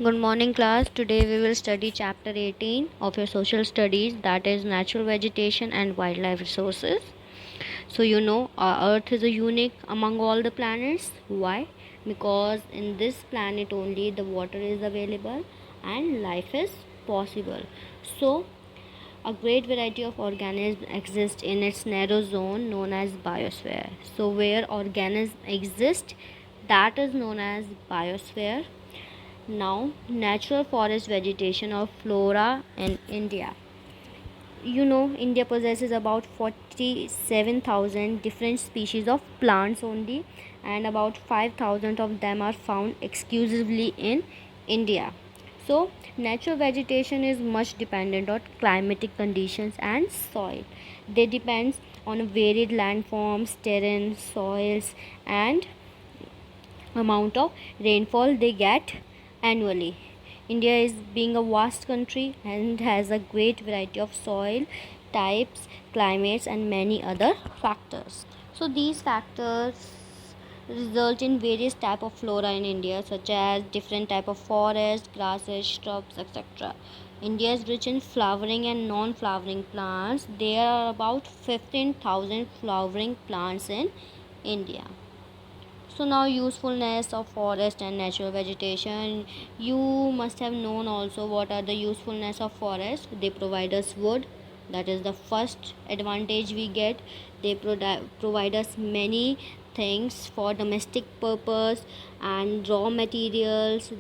Good morning, class. Today we will study chapter 18 of your social studies, that is natural vegetation and wildlife resources. So, our Earth is a unique among all the planets. Why? Because in this planet only the water is available and life is possible. So, a great variety of organisms exist in its narrow zone known as biosphere. So, where organisms exist, that is known as biosphere. Now, natural forest vegetation or flora in India. India possesses about 47,000 different species of plants only, and about 5,000 of them are found exclusively in India. So, natural vegetation is much dependent on climatic conditions and soil. They depend on varied landforms, terrain, soils, and amount of rainfall they get annually. India is being a vast country and has a great variety of soil types, climates, and many other factors. So these factors result in various type of flora in India, such as different type of forests, grasses, shrubs, etc. India is rich in flowering and non-flowering plants. There are about 15,000 flowering plants in India. So now, usefulness of forest and natural vegetation. You must have known also what are the usefulness of forest. They provide us wood. That is the first advantage we get. They provide us many things for domestic purpose and raw materials,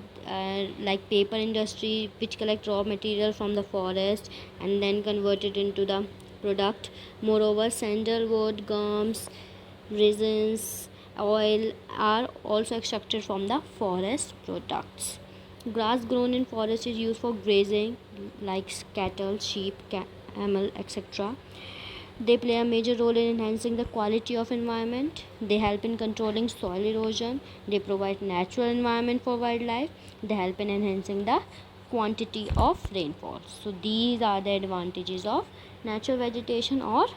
like paper industry, which collect raw material from the forest and then convert it into the product. Moreover, sandalwood, gums, resins, oil are also extracted from the forest products. Grass grown in forest is used for grazing, like cattle, sheep, camel, etc. They play a major role in enhancing the quality of environment. They help in controlling soil erosion. They provide natural environment for wildlife. They help in enhancing the quantity of rainfall. So these are the advantages of natural vegetation or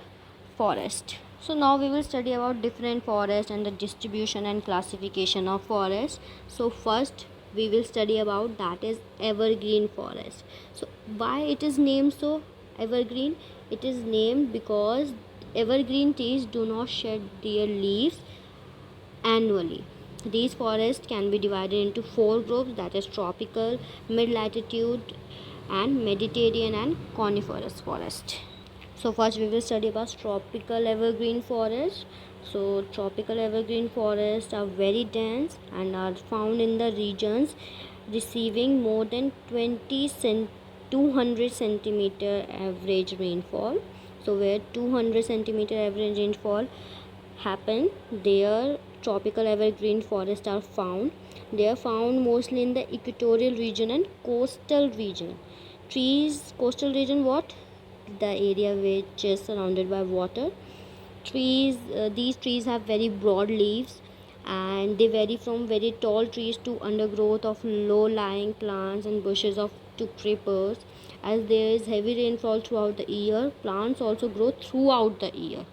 forest. So now we will study about different forests and the distribution and classification of forests. So first we will study about that is evergreen forest. So why it is named so evergreen? It is named because evergreen trees do not shed their leaves annually. These forests can be divided into four groups, that is tropical, mid latitude, and Mediterranean and coniferous forest. So first we will study about tropical evergreen forest. So tropical evergreen forests are very dense and are found in the regions receiving more than 200 centimeter average rainfall. So where 200 centimeter average rainfall happen, there tropical evergreen forests are found. They are found mostly in the equatorial region and coastal region. Trees, coastal region, what? The area which is surrounded by water. These trees have very broad leaves, and they vary from very tall trees to undergrowth of low lying plants and bushes of to creepers. As there is heavy rainfall throughout the year, plants also grow throughout the year.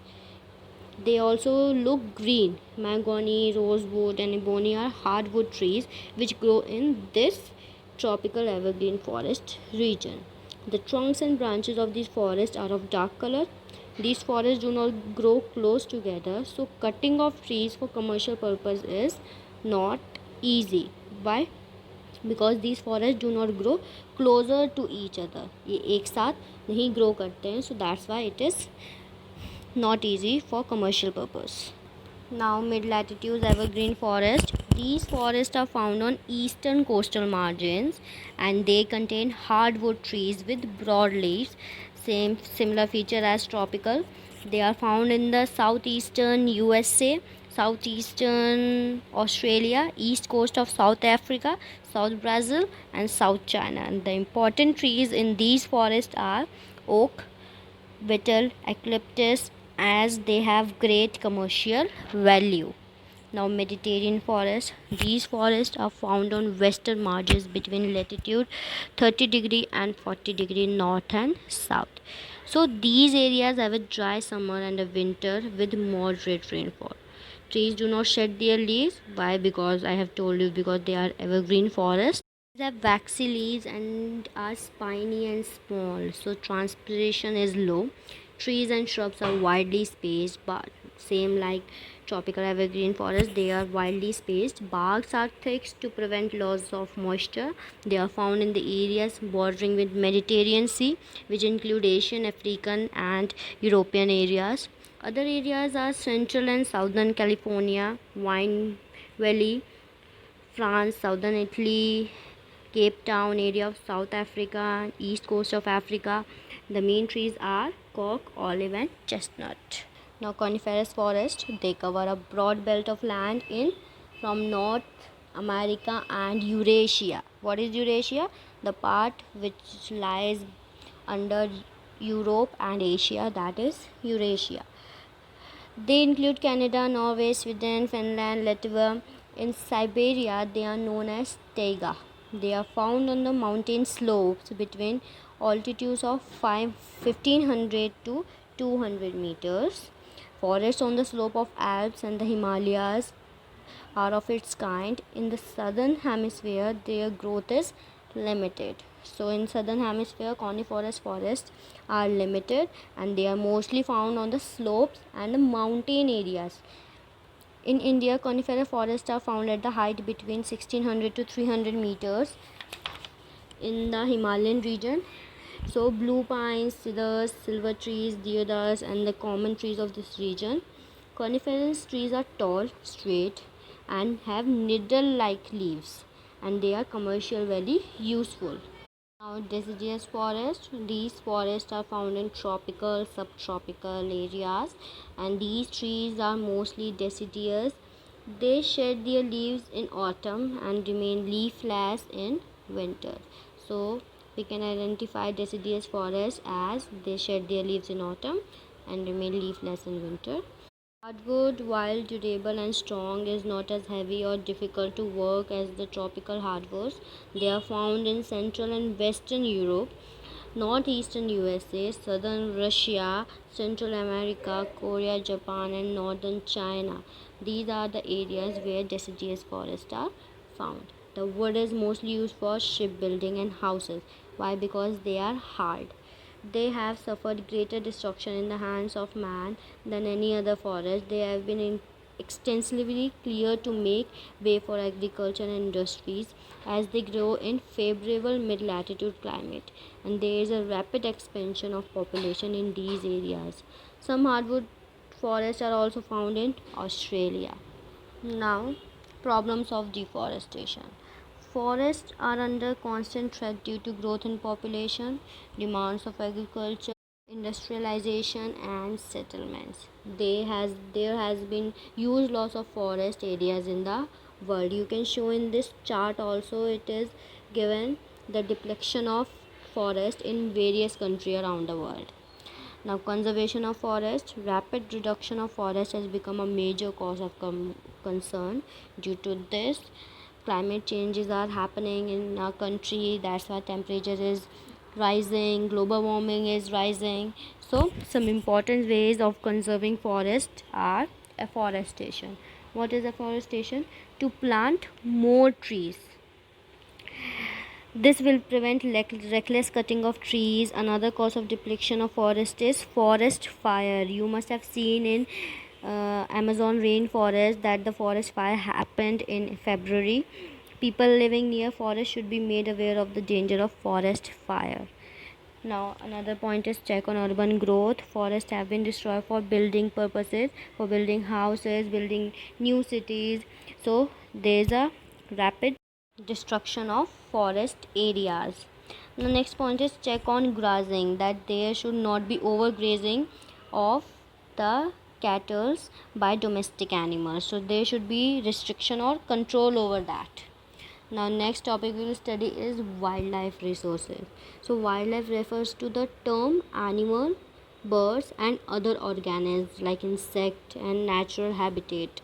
They also look green. Mahogany, rosewood, and ebony are hardwood trees which grow in this tropical evergreen forest region. The trunks and branches of these forests are of dark color. These forests do not grow close together, so cutting of trees for commercial purpose is not easy. Why? Because these forests do not grow closer to each other. ये एक साथ नहीं grow करते हैं, so that's why it is not easy for commercial purpose. Now, mid-latitude evergreen forest. These forests are found on eastern coastal margins and they contain hardwood trees with broad leaves. Similar feature as tropical. They are found in the southeastern USA, southeastern Australia, east coast of South Africa, South Brazil, and South China. And the important trees in these forests are oak, betel, eucalyptus, as they have great commercial value. Now, Mediterranean forests. These forests are found on western margins between latitude 30 degree and 40 degree north and south. So these areas have a dry summer and a winter with moderate rainfall. Trees do not shed their leaves. Why? Because I have told you, because they are evergreen forests. They have waxy leaves and are spiny and small, so transpiration is low. Trees and shrubs are widely spaced, but same like tropical evergreen forest, they are widely spaced. Barks are thick to prevent loss of moisture. They are found in the areas bordering with Mediterranean Sea, which include Asian, African, and European areas. Other areas are central and southern California, Wine Valley, France, southern Italy, Cape Town area of South Africa, east coast of Africa. The main trees are cork, olive, and chestnut. Now, coniferous forest, they cover a broad belt of land in from North America and Eurasia. What is Eurasia? The part which lies under Europe and Asia, that is Eurasia. They include Canada, Norway, Sweden, Finland, Latvia. In Siberia, they are known as taiga. They are found on the mountain slopes between altitudes of 1500 to 200 meters. Forests on the slope of Alps and the Himalayas are of its kind. In the southern hemisphere, their growth is limited. So in southern hemisphere, coniferous forests are limited and they are mostly found on the slopes and the mountain areas. In India, coniferous forests are found at the height between 1600 to 300 meters in the Himalayan region. So blue pines, cedars, silver trees, deodars, and the common trees of this region. Coniferous trees are tall, straight, and have needle-like leaves, and they are commercially very useful. Now, deciduous forest. These forests are found in tropical, subtropical areas, and these trees are mostly deciduous. They shed their leaves in autumn and remain leafless in winter. So, we can identify deciduous forests as they shed their leaves in autumn and remain leafless in winter. Hardwood, while durable and strong, is not as heavy or difficult to work as the tropical hardwoods. They are found in Central and Western Europe, northeastern USA, southern Russia, Central America, Korea, Japan, and northern China. These are the areas where deciduous forests are found. The wood is mostly used for shipbuilding and houses. Why? Because they are hard. They have suffered greater destruction in the hands of man than any other forest. They have been extensively cleared to make way for agriculture and industries as they grow in favorable mid-latitude climate, and there is a rapid expansion of population in these areas. Some hardwood forests are also found in Australia. Now, problems of deforestation. Forests are under constant threat due to growth in population, demands of agriculture, industrialization, and settlements. There has been huge loss of forest areas in the world. You can show in this chart also, it is given the depletion of forest in various countries around the world. Now, conservation of forest. Rapid reduction of forest has become a major cause of concern. Due to this, climate changes are happening in our country. That's why temperature is rising, global warming is rising. So, some important ways of conserving forest are afforestation. What is afforestation? To plant more trees. This will prevent reckless cutting of trees. Another cause of depletion of forest is forest fire. You must have seen in Amazon rainforest that the forest fire happened in February. People living near forest should be made aware of the danger of forest fire. Now, another point is check on urban growth. Forests have been destroyed for building purposes, for building houses, building new cities. So, there is a rapid destruction of forest areas. The next point is check on grazing, that there should not be overgrazing of the cattle by domestic animals. So, there should be restriction or control over that. Now, next topic we will study is wildlife resources. So, wildlife refers to the term animal, birds, and other organisms like insect and natural habitat.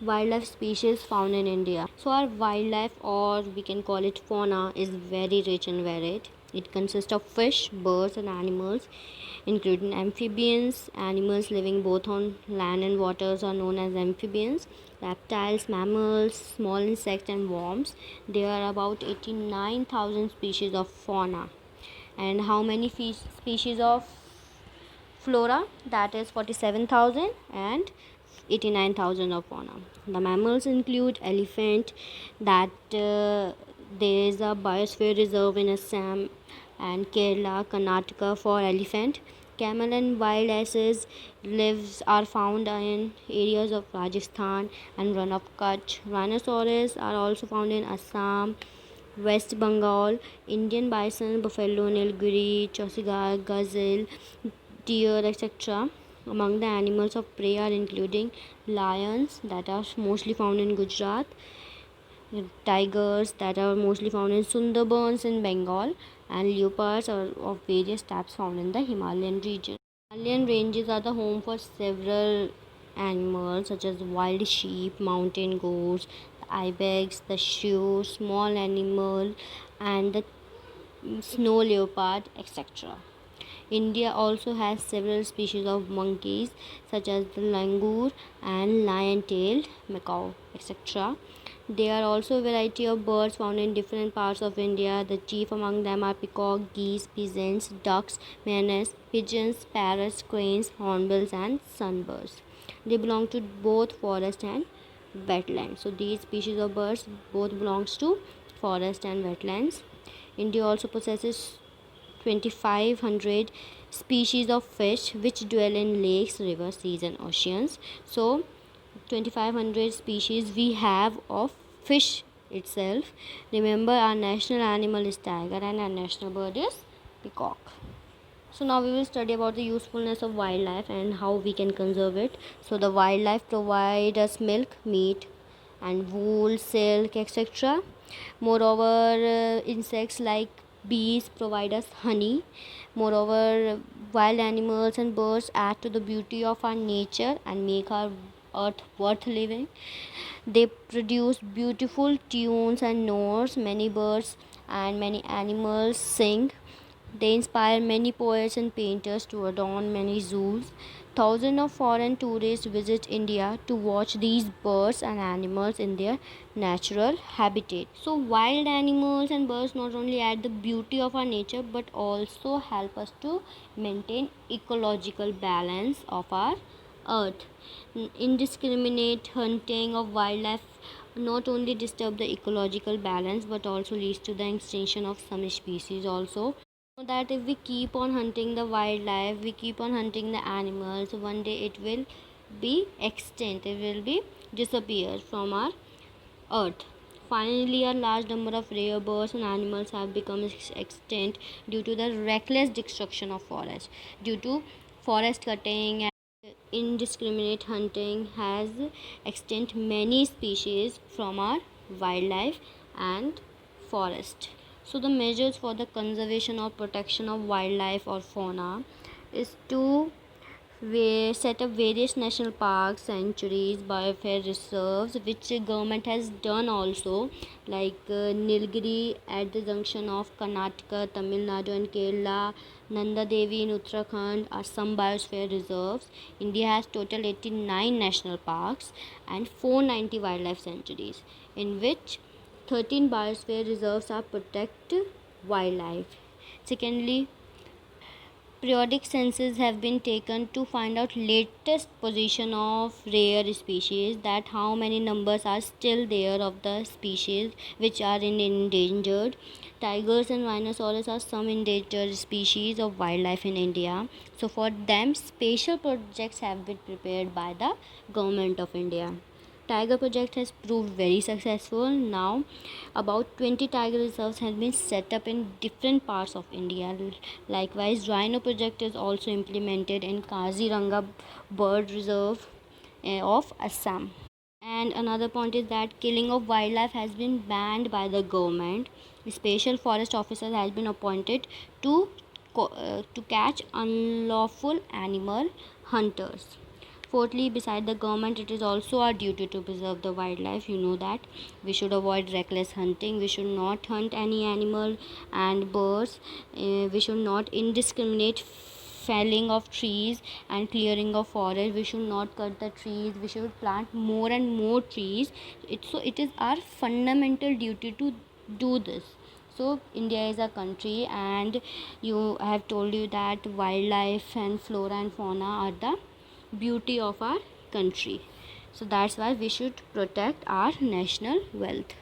wildlife species found in India. So our wildlife, or we can call it fauna, is very rich and varied. It consists of fish, birds and animals, including amphibians. Animals living both on land and waters are known as amphibians. Reptiles, mammals, small insects and worms. There are about 89,000 species of fauna. And how many species of flora? That is 47,000, and 89,000 of fauna. The mammals include elephant, that there is a biosphere reserve in Assam and Kerala, Karnataka for elephant. Camel and wild asses lives are found in areas of Rajasthan and run of Kutch. Rhinoceros are also found in Assam, West Bengal. Indian bison, buffalo, nilgiri, chosigar, gazelle, deer, etc. Among the animals of prey are including lions, that are mostly found in Gujarat, tigers that are mostly found in Sundarbans in Bengal, and leopards are of various types found in the Himalayan region. Himalayan ranges are the home for several animals such as wild sheep, mountain goats, the ibex, the shrew, small animal, and the snow leopard, etc. India also has several species of monkeys such as the langur and lion-tailed macaw, etc. There are also a variety of birds found in different parts of India. The chief among them are peacock, geese, pigeons, ducks, mayonnaise, pigeons, parrots, cranes, hornbills, and sunbirds. They belong to both forest and wetlands. So these species of birds both belongs to forest and wetlands. India also possesses 2500 species of fish which dwell in lakes, rivers, seas and oceans. So 2500 species we have of fish itself. Remember, our national animal is tiger and our national bird is peacock. So now we will study about the usefulness of wildlife and how we can conserve it. So the wildlife provide us milk, meat and wool, silk, etc. Moreover, insects like bees provide us honey. Moreover, wild animals and birds add to the beauty of our nature and make our earth worth living. They produce beautiful tunes and notes. Many birds and many animals sing. They inspire many poets and painters to adorn many zoos. Thousands of foreign tourists visit India to watch these birds and animals in their natural habitat. So, wild animals and birds not only add the beauty of our nature but also help us to maintain ecological balance of our earth. Indiscriminate hunting of wildlife not only disturb the ecological balance but also leads to the extinction of some species also. So that if we keep on hunting the wildlife, we keep on hunting the animals, one day it will be extinct, it will be disappear from our earth. Finally, a large number of rare birds and animals have become extinct due to the reckless destruction of forests. Due to forest cutting and indiscriminate hunting has extinct many species from our wildlife and forest. So the measures for the conservation or protection of wildlife or fauna is to set up various national parks, sanctuaries, biosphere reserves, which government has done also, like Nilgiri at the junction of Karnataka, Tamil Nadu and Kerala, Nanda Devi in Uttarakhand are some biosphere reserves. India has total 89 national parks and 490 wildlife sanctuaries, in which 13 biosphere reserves are protect wildlife. Secondly, periodic census have been taken to find out latest position of rare species, that how many numbers are still there of the species which are in endangered. Tigers and rhinoceros are some endangered species of wildlife in India. So for them special projects have been prepared by the government of India. Tiger project has proved very successful. Now about 20 tiger reserves have been set up in different parts of India. Likewise, rhino project is also implemented in Kaziranga bird reserve of Assam. And another point is that killing of wildlife has been banned by the government. Special forest officers has been appointed to catch unlawful animal hunters. Fourthly, beside the government, it is also our duty to preserve the wildlife. You know that we should avoid reckless hunting. We should not hunt any animal and birds. We should not indiscriminate felling of trees and clearing of forest. We should not cut the trees. We should plant more and more trees. It is our fundamental duty to do this. So India is a country, and I have told you that wildlife and flora and fauna are the beauty of our country. So that's why we should protect our national wealth.